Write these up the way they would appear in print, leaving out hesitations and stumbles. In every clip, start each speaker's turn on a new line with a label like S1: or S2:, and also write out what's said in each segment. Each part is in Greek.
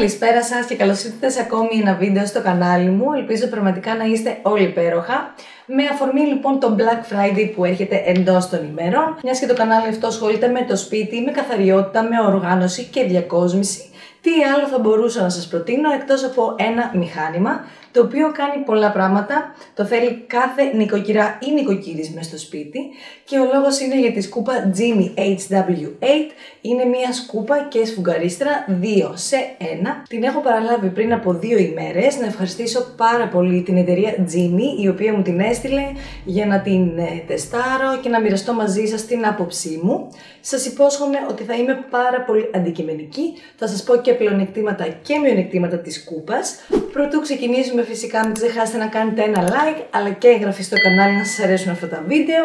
S1: Καλησπέρα σας και καλώς ήρθατε σε ακόμη ένα βίντεο στο κανάλι μου. Ελπίζω πραγματικά να είστε όλοι υπέροχα. Με αφορμή λοιπόν το Black Friday που έρχεται εντός των ημερών, μιας και το κανάλι αυτό ασχολείται με το σπίτι, με καθαριότητα, με οργάνωση και διακόσμηση, τι άλλο θα μπορούσα να σας προτείνω εκτός από ένα μηχάνημα, το οποίο κάνει πολλά πράγματα, το θέλει κάθε νοικοκυρά ή νοικοκύρης μες στο σπίτι και ο λόγος είναι για τη σκούπα Jimmy HW8. Είναι μια σκούπα και σφουγγαρίστρα 2 σε 1. Την έχω παραλάβει πριν από 2 ημέρες. Να ευχαριστήσω πάρα πολύ την εταιρεία Jimmy, η οποία μου την έστειλε για να την τεστάρω και να μοιραστώ μαζί σας την άποψή μου. Σας υπόσχομαι ότι θα είμαι πάρα πολύ αντικειμενική. Θα σας πω και πλεονεκτήματα και μειονεκτήματα της σκούπας. Πρωτού ξεκινήσουμε, φυσικά μην ξεχάσετε να κάνετε ένα like αλλά και εγγραφή στο κανάλι να σας αρέσουν αυτά τα βίντεο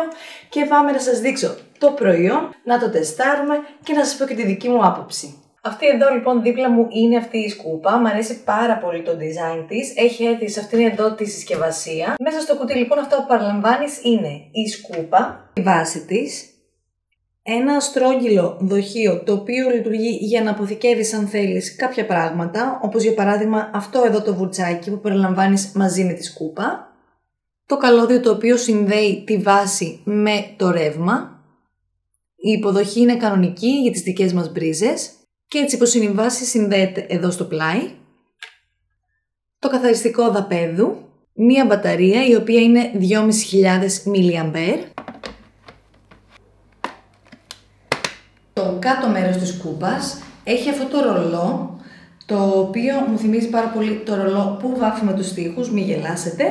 S1: και πάμε να σας δείξω το προϊόν, να το τεστάρουμε και να σας πω και τη δική μου άποψη. Αυτή εδώ λοιπόν δίπλα μου είναι αυτή η σκούπα, μου αρέσει πάρα πολύ το design της, έχει έρθει σε αυτήν εδώ τη συσκευασία. Μέσα στο κουτί λοιπόν αυτό που παραλαμβάνεις είναι η σκούπα, η βάση της, ένα στρόγγυλο δοχείο το οποίο λειτουργεί για να αποθηκεύεις αν θέλεις κάποια πράγματα, όπως για παράδειγμα αυτό εδώ το βουρτσάκι που περιλαμβάνεις μαζί με τη σκούπα, το καλώδιο το οποίο συνδέει τη βάση με το ρεύμα, η υποδοχή είναι κανονική για τις δικές μας μπρίζες και έτσι πως είναι η βάση συνδέεται εδώ στο πλάι, το καθαριστικό δαπέδου, μία μπαταρία η οποία είναι 2.500 mAh. Το κάτω μέρος της σκούπας έχει αυτό το ρολό, το οποίο μου θυμίζει πάρα πολύ το ρολό που βάφουμε τους τοίχους, μην γελάσετε.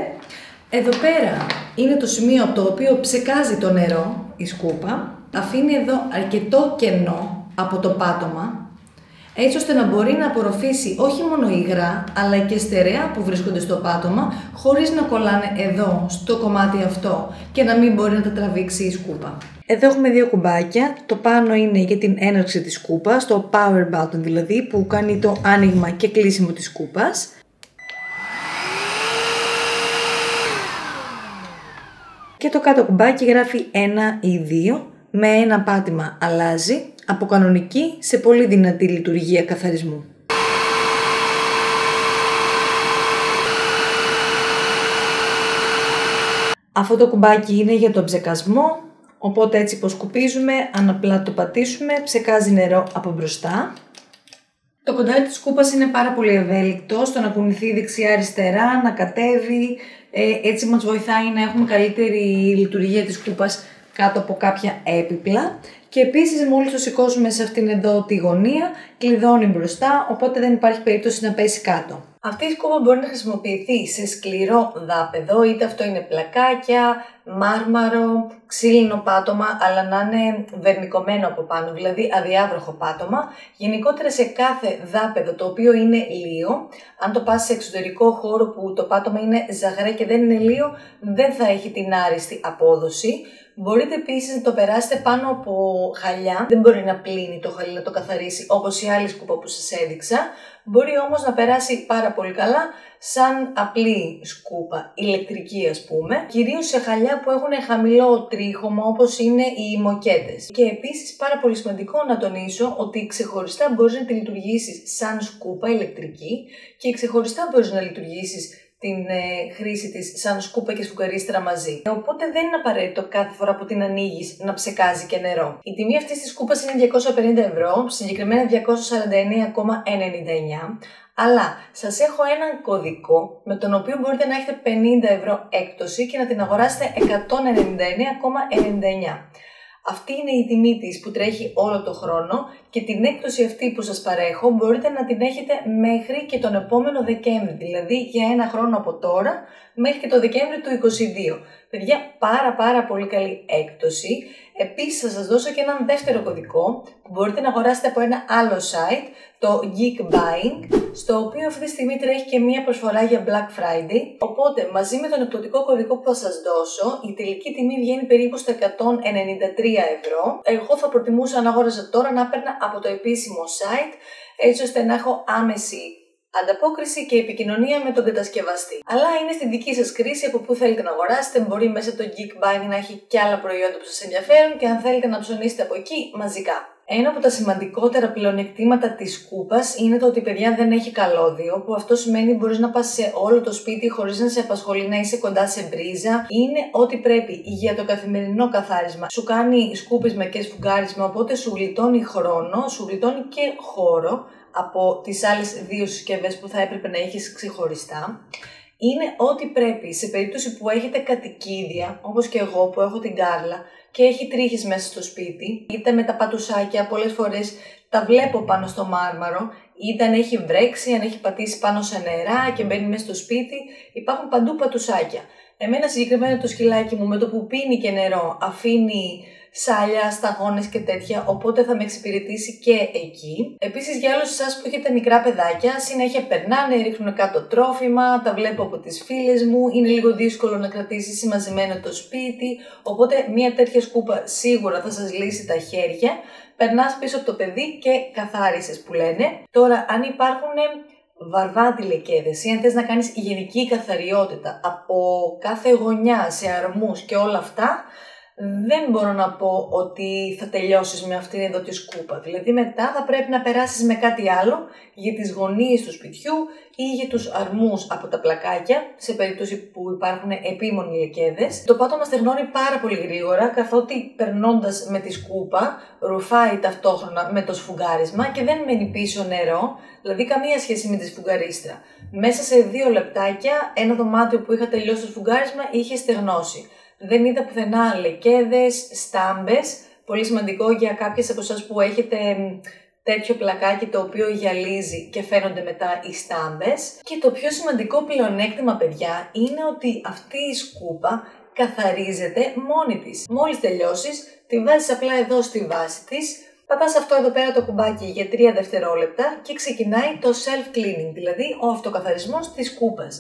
S1: Εδώ πέρα είναι το σημείο από το οποίο ψεκάζει το νερό η σκούπα, αφήνει εδώ αρκετό κενό από το πάτωμα, έτσι ώστε να μπορεί να απορροφήσει όχι μόνο υγρά, αλλά και στερεά που βρίσκονται στο πάτωμα, χωρίς να κολλάνε εδώ, στο κομμάτι αυτό και να μην μπορεί να τα τραβήξει η σκούπα. Εδώ έχουμε δύο κουμπάκια, το πάνω είναι για την έναρξη της σκούπας, το power button δηλαδή, που κάνει το άνοιγμα και κλείσιμο της σκούπας. Και το κάτω κουμπάκι γράφει 1 ή 2, με ένα πάτημα αλλάζει από κανονική σε πολύ δυνατή λειτουργία καθαρισμού. Αυτό το κουμπάκι είναι για τον ψεκασμό, οπότε έτσι πως σκουπίζουμε, αν απλά το πατήσουμε, ψεκάζει νερό από μπροστά. Το κοντάρι της σκούπας είναι πάρα πολύ ευέλικτο στο να κουνηθεί δεξιά-αριστερά, να κατέβει, έτσι μας βοηθάει να έχουμε καλύτερη λειτουργία της σκούπας κάτω από κάποια έπιπλα. Και επίσης μόλις το σηκώσουμε σε αυτήν εδώ τη γωνία, κλειδώνει μπροστά, οπότε δεν υπάρχει περίπτωση να πέσει κάτω. Αυτή η σκούπα μπορεί να χρησιμοποιηθεί σε σκληρό δάπεδο, είτε αυτό είναι πλακάκια, μάρμαρο, ξύλινο πάτωμα, αλλά να είναι βερμικωμένο από πάνω, δηλαδή αδιάβροχο πάτωμα. Γενικότερα σε κάθε δάπεδο το οποίο είναι λίο, αν το πας σε εξωτερικό χώρο που το πάτωμα είναι ζαγρέ και δεν είναι λίο, δεν θα έχει την άριστη απόδοση. Μπορείτε επίσης να το περάσετε πάνω από χαλιά, δεν μπορεί να πλύνει το χαλί, να το καθαρίσει όπως η άλλη σκούπα που σας έδειξα. Μπορεί όμως να περάσει πάρα πολύ καλά σαν απλή σκούπα, ηλεκτρική ας πούμε, κυρίως σε χαλιά που έχουν χαμηλό τρίχωμα όπως είναι οι μοκέτες. Και επίσης πάρα πολύ σημαντικό να τονίσω ότι ξεχωριστά μπορείς να τη λειτουργήσεις σαν σκούπα ηλεκτρική και ξεχωριστά μπορείς να λειτουργήσεις την χρήση της σαν σκούπα και σφουγγαρίστρα μαζί. Οπότε δεν είναι απαραίτητο κάθε φορά που την ανοίγεις να ψεκάζει και νερό. Η τιμή αυτής της σκούπας είναι 250€, συγκεκριμένα 249,99€, αλλά σας έχω έναν κωδικό με τον οποίο μπορείτε να έχετε 50€ έκπτωση και να την αγοράσετε 199,99€. Αυτή είναι η τιμή της που τρέχει όλο το χρόνο και την έκπτωση αυτή που σας παρέχω μπορείτε να την έχετε μέχρι και τον επόμενο Δεκέμβρη, δηλαδή για ένα χρόνο από τώρα μέχρι και το Δεκέμβρη του 2022. Παιδιά, πάρα πολύ καλή έκπτωση. Επίσης θα σας δώσω και έναν δεύτερο κωδικό που μπορείτε να αγοράσετε από ένα άλλο site, το Geek Buying, στο οποίο αυτή τη στιγμή τρέχει και μία προσφορά για Black Friday. Οπότε μαζί με τον εκπτωτικό κωδικό που θα σας δώσω, η τελική τιμή βγαίνει περίπου στα 193€. Εγώ θα προτιμούσα να αγόραζα τώρα να παίρνα από το επίσημο site, έτσι ώστε να έχω άμεση ανταπόκριση και επικοινωνία με τον κατασκευαστή. Αλλά είναι στη δική σας κρίση από πού θέλετε να αγοράσετε. Μπορεί μέσα το Geek Buying να έχει και άλλα προϊόντα που σας ενδιαφέρουν και αν θέλετε να ψωνίσετε από εκεί μαζικά. Ένα από τα σημαντικότερα πλεονεκτήματα της σκούπας είναι το ότι, παιδιά, δεν έχει καλώδιο, που αυτό σημαίνει μπορείς να πας σε όλο το σπίτι χωρίς να σε απασχολεί να είσαι κοντά σε μπρίζα. Είναι ό,τι πρέπει για το καθημερινό καθάρισμα. Σου κάνει σκούπισμα και σφουγγάρισμα, οπότε σου γλιτώνει χρόνο, σου γλιτώνει και χώρο από τις άλλες δύο συσκευές που θα έπρεπε να έχεις ξεχωριστά. Είναι ό,τι πρέπει σε περίπτωση που έχετε κατοικίδια, όπως και εγώ που έχω την Κάρλα και έχει τρίχες μέσα στο σπίτι, είτε με τα πατουσάκια, πολλές φορές τα βλέπω πάνω στο μάρμαρο, είτε αν έχει βρέξει, αν έχει πατήσει πάνω σε νερά και μπαίνει μέσα στο σπίτι, υπάρχουν παντού πατουσάκια. Εμένα συγκεκριμένα το σκυλάκι μου με το που πίνει και νερό αφήνει σάλια, σταγόνες και τέτοια, οπότε θα με εξυπηρετήσει και εκεί. Επίσης, για όλους εσάς που έχετε μικρά παιδάκια, συνέχεια περνάνε, ρίχνουν κάτω τρόφιμα, τα βλέπω από τις φίλες μου, είναι λίγο δύσκολο να κρατήσεις συμμαζεμένο το σπίτι, οπότε μια τέτοια σκούπα σίγουρα θα σας λύσει τα χέρια. Περνάς πίσω από το παιδί και καθάρισες, που λένε. Τώρα, αν υπάρχουν βαρβάτιλεκέδες ή αν θες να κάνεις γενική καθαριότητα από κάθε γωνιά σε αρμούς και όλα αυτά, δεν μπορώ να πω ότι θα τελειώσεις με αυτήν εδώ τη σκούπα. Δηλαδή μετά θα πρέπει να περάσεις με κάτι άλλο για τις γωνίες του σπιτιού ή για τους αρμούς από τα πλακάκια, σε περίπτωση που υπάρχουν επίμονοι λεκέδες. Το πάτωμα στεγνώνει πάρα πολύ γρήγορα, καθότι περνώντας με τη σκούπα ρουφάει ταυτόχρονα με το σφουγγάρισμα και δεν μένει πίσω νερό, δηλαδή καμία σχέση με τη σφουγγαρίστρα. Μέσα σε 2 λεπτάκια ένα δωμάτιο που είχα τελειώσει το σφουγγάρισμα είχε στεγνώσει. Δεν είδα πουθενά λεκέδες, στάμπες, πολύ σημαντικό για κάποιες από εσάς που έχετε τέτοιο πλακάκι το οποίο γυαλίζει και φαίνονται μετά οι στάμπες. Και το πιο σημαντικό πλεονέκτημα, παιδιά, είναι ότι αυτή η σκούπα καθαρίζεται μόνη της. Μόλις τελειώσεις, τη βάζεις απλά εδώ στη βάση της, πατάς αυτό εδώ πέρα το κουμπάκι για 3 δευτερόλεπτα και ξεκινάει το self-cleaning, δηλαδή ο αυτοκαθαρισμός της σκούπας.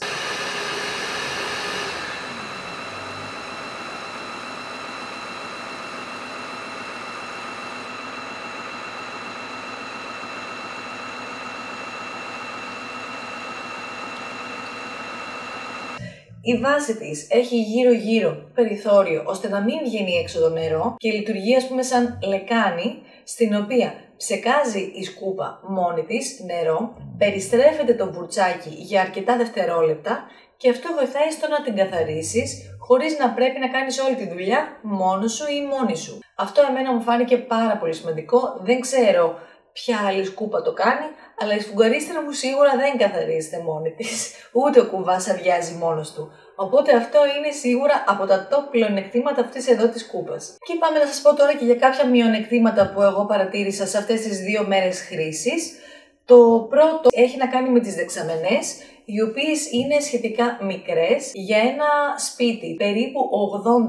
S1: Η βάση της έχει γύρω-γύρω περιθώριο ώστε να μην βγαίνει έξω το νερό και λειτουργεί, ας πούμε, σαν λεκάνη, στην οποία ψεκάζει η σκούπα μόνη της νερό, περιστρέφεται το βουρτσάκι για αρκετά δευτερόλεπτα και αυτό βοηθάει στο να την καθαρίσεις χωρίς να πρέπει να κάνεις όλη τη δουλειά μόνος σου ή μόνη σου. Αυτό εμένα μου φάνηκε πάρα πολύ σημαντικό, δεν ξέρω ποια άλλη σκούπα το κάνει, αλλά η σφουγγαρίστρα μου σίγουρα δεν καθαρίζεται μόνη της, ούτε ο κουβάς αδειάζει μόνος του. Οπότε αυτό είναι σίγουρα από τα top πλεονεκτήματα αυτής εδώ της σκούπας. Και πάμε να σας πω τώρα και για κάποια μειονεκτήματα που εγώ παρατήρησα σε αυτές τις 2 μέρες χρήσης. Το πρώτο έχει να κάνει με τις δεξαμενές, οι οποίες είναι σχετικά μικρές. Για ένα σπίτι περίπου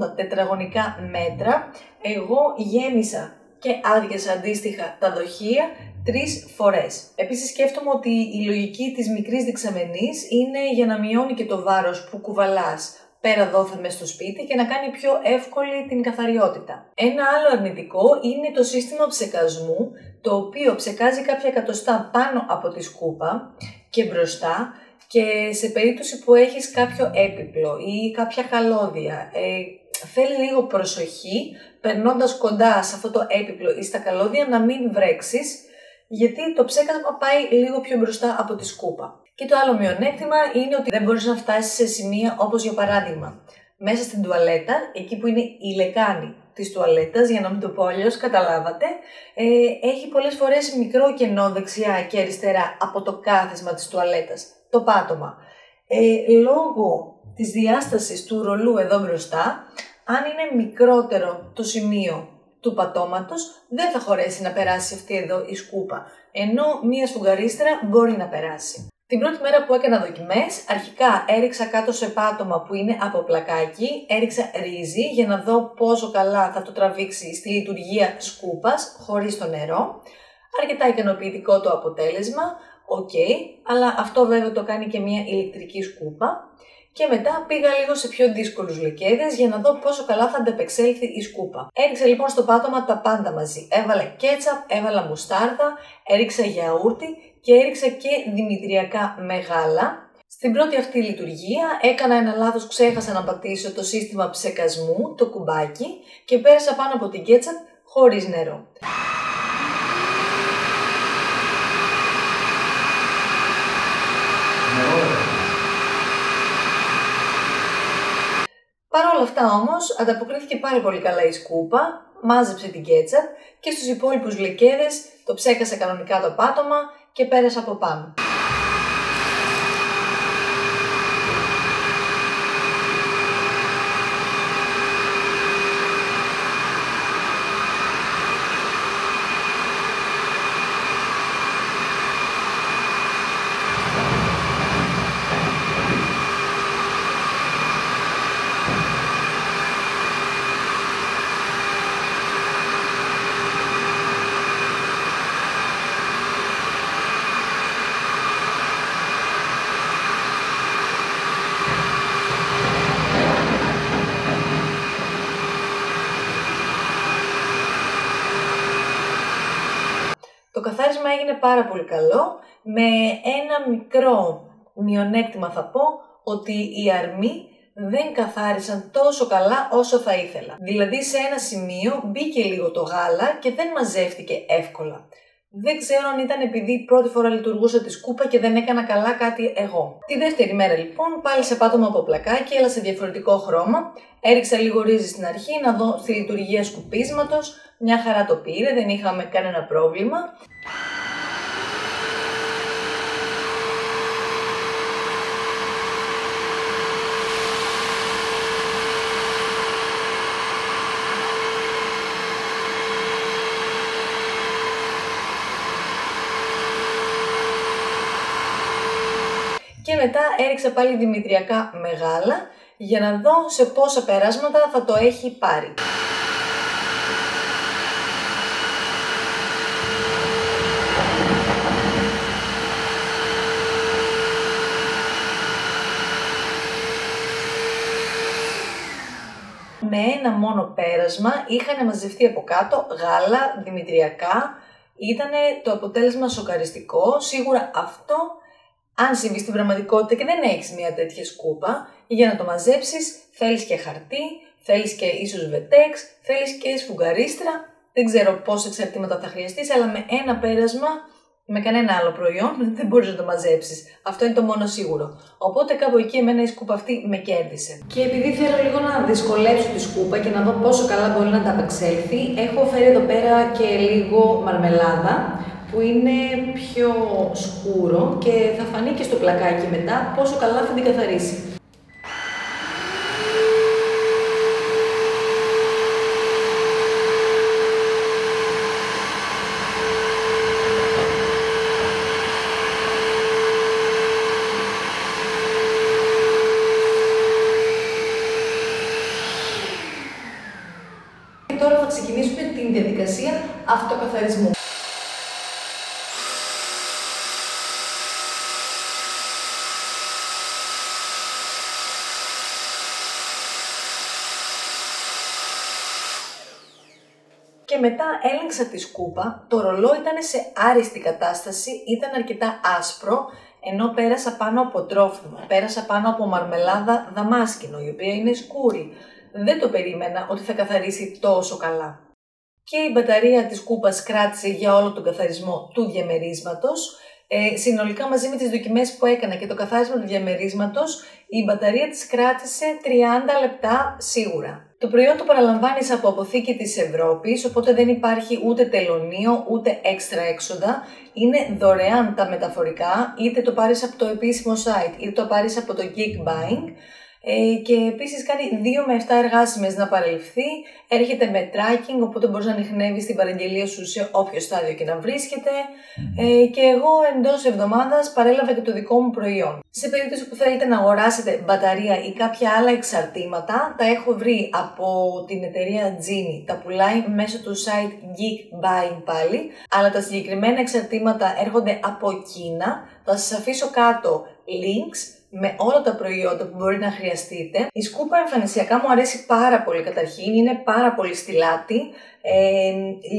S1: 80 τετραγωνικά μέτρα, εγώ γέμισα και άδειασα αντίστοιχα τα δοχεία 3 φορές. Επίσης σκέφτομαι ότι η λογική της μικρής δεξαμενής είναι για να μειώνει και το βάρος που κουβαλάς πέρα δόθεν μες στο σπίτι και να κάνει πιο εύκολη την καθαριότητα. Ένα άλλο αρνητικό είναι το σύστημα ψεκασμού, το οποίο ψεκάζει κάποια εκατοστά πάνω από τη σκούπα και μπροστά, και σε περίπτωση που έχεις κάποιο έπιπλο ή κάποια καλώδια, θέλει λίγο προσοχή περνώντας κοντά σε αυτό το έπιπλο ή στα καλώδια να μην βρέξεις, γιατί το ψέκασμα πάει λίγο πιο μπροστά από τη σκούπα. Και το άλλο μειονέκτημα είναι ότι δεν μπορείς να φτάσεις σε σημεία όπως, για παράδειγμα, μέσα στην τουαλέτα, εκεί που είναι η λεκάνη της τουαλέτας, για να μην το πω αλλιώς, καταλάβατε, έχει πολλές φορές μικρό κενό δεξιά και αριστερά από το κάθισμα της τουαλέτας, το πάτωμα. Λόγω της διάστασης του ρολού εδώ μπροστά, αν είναι μικρότερο το σημείο του πατώματος, δεν θα χωρέσει να περάσει αυτή εδώ η σκούπα, ενώ μία σφουγγαρίστρα μπορεί να περάσει. Την πρώτη μέρα που έκανα δοκιμές, αρχικά έριξα κάτω σε πάτωμα που είναι από πλακάκι, έριξα ρύζι για να δω πόσο καλά θα το τραβήξει στη λειτουργία σκούπας χωρίς το νερό. Αρκετά ικανοποιητικό το αποτέλεσμα, ok, αλλά αυτό βέβαια το κάνει και μια ηλεκτρική σκούπα. Και μετά πήγα λίγο σε πιο δύσκολους λεκέδες για να δω πόσο καλά θα ανταπεξέλθει η σκούπα. Έριξα λοιπόν στο πάτωμα τα πάντα μαζί. Έβαλα κέτσαπ, έβαλα μουστάρδα, έριξα γιαούρτι και έριξα και δημητριακά μεγάλα. Στην πρώτη αυτή λειτουργία έκανα ένα λάθος, ξέχασα να πατήσω το σύστημα ψεκασμού, το κουμπάκι, και πέρασα πάνω από την κέτσαπ χωρίς νερό. Παρ' όλα αυτά όμως, ανταποκρίθηκε πάρα πολύ καλά η σκούπα, μάζεψε την κέτσαπ και στους υπόλοιπους γλυκέδες το ψέκασε κανονικά το πάτωμα και πέρασε από πάνω. Το καθάρισμα έγινε πάρα πολύ καλό, με ένα μικρό μειονέκτημα θα πω ότι οι αρμοί δεν καθάρισαν τόσο καλά όσο θα ήθελα. Δηλαδή σε ένα σημείο μπήκε λίγο το γάλα και δεν μαζεύτηκε εύκολα. Δεν ξέρω αν ήταν επειδή πρώτη φορά λειτουργούσα τη σκούπα και δεν έκανα καλά κάτι εγώ. Τη δεύτερη μέρα λοιπόν πάλι σε πάτωμα από πλακάκι, αλλά σε διαφορετικό χρώμα. Έριξα λίγο ρύζι στην αρχή να δω στη λειτουργία σκουπίσματος. Μια χαρά το πήρε, δεν είχαμε κανένα πρόβλημα. Και μετά έριξα πάλι δημητριακά μεγάλα για να δω σε πόσα περάσματα θα το έχει πάρει. Με ένα μόνο πέρασμα είχαν μαζευτεί από κάτω γάλα δημητριακά. Ήτανε το αποτέλεσμα σοκαριστικό. Σίγουρα αυτό, αν συμβεί στην πραγματικότητα και δεν έχεις μια τέτοια σκούπα, για να το μαζέψεις θέλεις και χαρτί, θέλεις και ίσως βετέξ, θέλεις και σφουγγαρίστρα. Δεν ξέρω πόσα εξαρτήματα θα χρειαστείς, αλλά με ένα πέρασμα, με κανένα άλλο προϊόν, δεν μπορείς να το μαζέψεις. Αυτό είναι το μόνο σίγουρο. Οπότε κάπου εκεί εμένα η σκούπα αυτή με κέρδισε. Και επειδή θέλω λίγο να δυσκολέψω τη σκούπα και να δω πόσο καλά μπορεί να τα απεξέλθει, έχω φέρει εδώ πέρα και λίγο μαρμελάδα, που είναι πιο σκούρο και θα φανεί και στο πλακάκι μετά πόσο καλά θα την καθαρίσει. Και τώρα θα ξεκινήσουμε την διαδικασία αυτοκαθαρισμού. Και μετά έλεγξα τη σκούπα, το ρολό ήταν σε άριστη κατάσταση, ήταν αρκετά άσπρο, ενώ πέρασα πάνω από τρόφιμα, πέρασα πάνω από μαρμελάδα δαμάσκηνο, η οποία είναι σκούρη. Δεν το περίμενα ότι θα καθαρίσει τόσο καλά. Και η μπαταρία της σκούπας κράτησε για όλο τον καθαρισμό του διαμερίσματος. Συνολικά μαζί με τις δοκιμές που έκανα και το καθάρισμα του διαμερίσματος, η μπαταρία της κράτησε 30 λεπτά σίγουρα. Το προϊόν το παραλαμβάνεις από αποθήκη της Ευρώπης, οπότε δεν υπάρχει ούτε τελωνείο, ούτε έξτρα έξοδα. Είναι δωρεάν τα μεταφορικά, είτε το πάρεις από το επίσημο site, είτε το πάρεις από το Geek Buying. Και επίσης κάνει 2 με 7 εργάσιμες να παρελθεί, έρχεται με tracking, οπότε μπορείς να ανιχνεύεις την παραγγελία σου σε όποιο στάδιο και να βρίσκεται, και εγώ εντός εβδομάδας παρέλαβα και το δικό μου προϊόν. Σε περίπτωση που θέλετε να αγοράσετε μπαταρία ή κάποια άλλα εξαρτήματα, τα έχω βρει από την εταιρεία Genie, τα πουλάει μέσω του site Geek Buying πάλι, αλλά τα συγκεκριμένα εξαρτήματα έρχονται από Κίνα. Θα σας αφήσω κάτω links με όλα τα προϊόντα που μπορεί να χρειαστείτε. Η σκούπα εμφανισιακά μου αρέσει πάρα πολύ καταρχήν, είναι πάρα πολύ στιλάτη,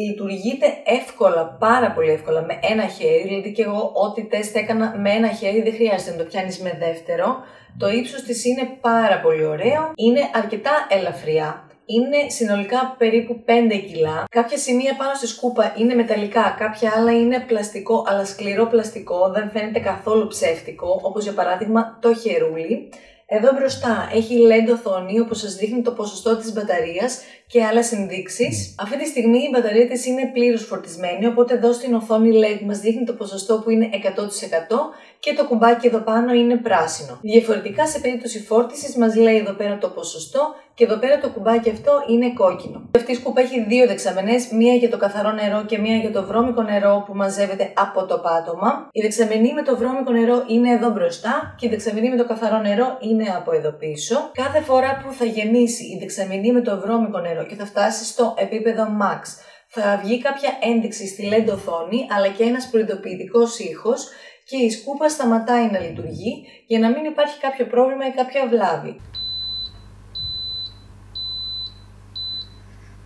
S1: λειτουργείται εύκολα, πάρα πολύ εύκολα με ένα χέρι, δηλαδή και εγώ ό,τι τεστ έκανα με ένα χέρι δεν χρειάζεται να το πιάνεις με δεύτερο. Το ύψος της είναι πάρα πολύ ωραίο, είναι αρκετά ελαφριά. Είναι συνολικά περίπου 5 κιλά. Κάποια σημεία πάνω στη σκούπα είναι μεταλλικά, κάποια άλλα είναι πλαστικό, αλλά σκληρό πλαστικό, δεν φαίνεται καθόλου ψεύτικο, όπως για παράδειγμα το χερούλι. Εδώ μπροστά έχει LED οθόνη όπου σας δείχνει το ποσοστό της μπαταρίας και άλλες ενδείξεις. Αυτή τη στιγμή η μπαταρία της είναι πλήρως φορτισμένη, οπότε εδώ στην οθόνη LED μας δείχνει το ποσοστό που είναι 100% και το κουμπάκι εδώ πάνω είναι πράσινο. Διαφορετικά, σε περίπτωση φόρτισης μας λέει εδώ πέρα το ποσοστό και εδώ πέρα το κουμπάκι αυτό είναι κόκκινο. Αυτή η σκούπα έχει δύο δεξαμενές, μία για το καθαρό νερό και μία για το βρώμικο νερό που μαζεύεται από το πάτωμα. Η δεξαμενή με το βρώμικο νερό είναι εδώ μπροστά και η δεξαμενή με το καθαρό νερό είναι από εδώ πίσω. Κάθε φορά που θα γεμίσει η δεξαμενή με το βρώμικο νερό και θα φτάσει στο επίπεδο max, θα βγει κάποια ένδειξη στη LED οθόνη αλλά και ένας προειδοποιητικός ήχος και η σκούπα σταματάει να λειτουργεί για να μην υπάρχει κάποιο πρόβλημα ή κάποια βλάβη.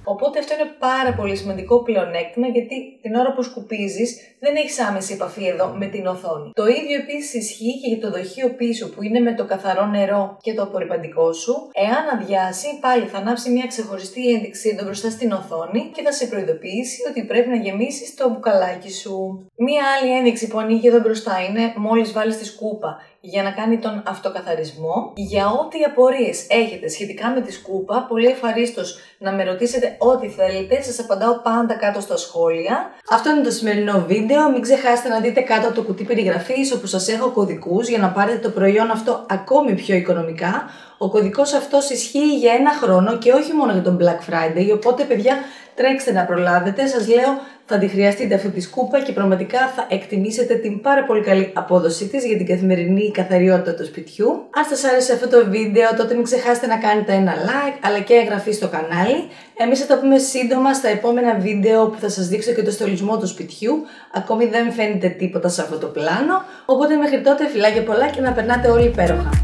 S1: Οπότε αυτό είναι πάρα πολύ σημαντικό πλεονέκτημα, γιατί την ώρα που σκουπίζεις δεν έχεις άμεση επαφή εδώ με την οθόνη. Το ίδιο επίσης ισχύει και για το δοχείο πίσω που είναι με το καθαρό νερό και το απορρυπαντικό σου. Εάν αδειάσει, πάλι θα ανάψει μια ξεχωριστή ένδειξη εδώ μπροστά στην οθόνη και θα σε προειδοποιήσει ότι πρέπει να γεμίσεις το μπουκαλάκι σου. Μια άλλη ένδειξη που ανοίγει εδώ μπροστά είναι μόλις βάλεις τη σκούπα για να κάνει τον αυτοκαθαρισμό. Για ό,τι απορίες έχετε σχετικά με τη σκούπα, πολύ ευχαρίστως να με ρωτήσετε ό,τι θέλετε, σας απαντάω πάντα κάτω στα σχόλια. Αυτό είναι το σημερινό βίντεο, μην ξεχάσετε να δείτε κάτω από το κουτί περιγραφής όπου σας έχω κωδικούς για να πάρετε το προϊόν αυτό ακόμη πιο οικονομικά. Ο κωδικός αυτός ισχύει για 1 χρόνο και όχι μόνο για τον Black Friday, οπότε παιδιά τρέξτε να προλάβετε, σας λέω θα τη χρειαστείτε αυτή τη σκούπα και πραγματικά θα εκτιμήσετε την πάρα πολύ καλή απόδοσή της για την καθημερινή καθαριότητα του σπιτιού. Αν σας άρεσε αυτό το βίντεο, τότε μην ξεχάσετε να κάνετε ένα like αλλά και εγγραφή στο κανάλι. Εμείς θα τα πούμε σύντομα στα επόμενα βίντεο που θα σας δείξω και το στολισμό του σπιτιού. Ακόμη δεν φαίνεται τίποτα σε αυτό το πλάνο, οπότε μέχρι τότε φιλάκια πολλά και να περνάτε όλοι υπέροχα.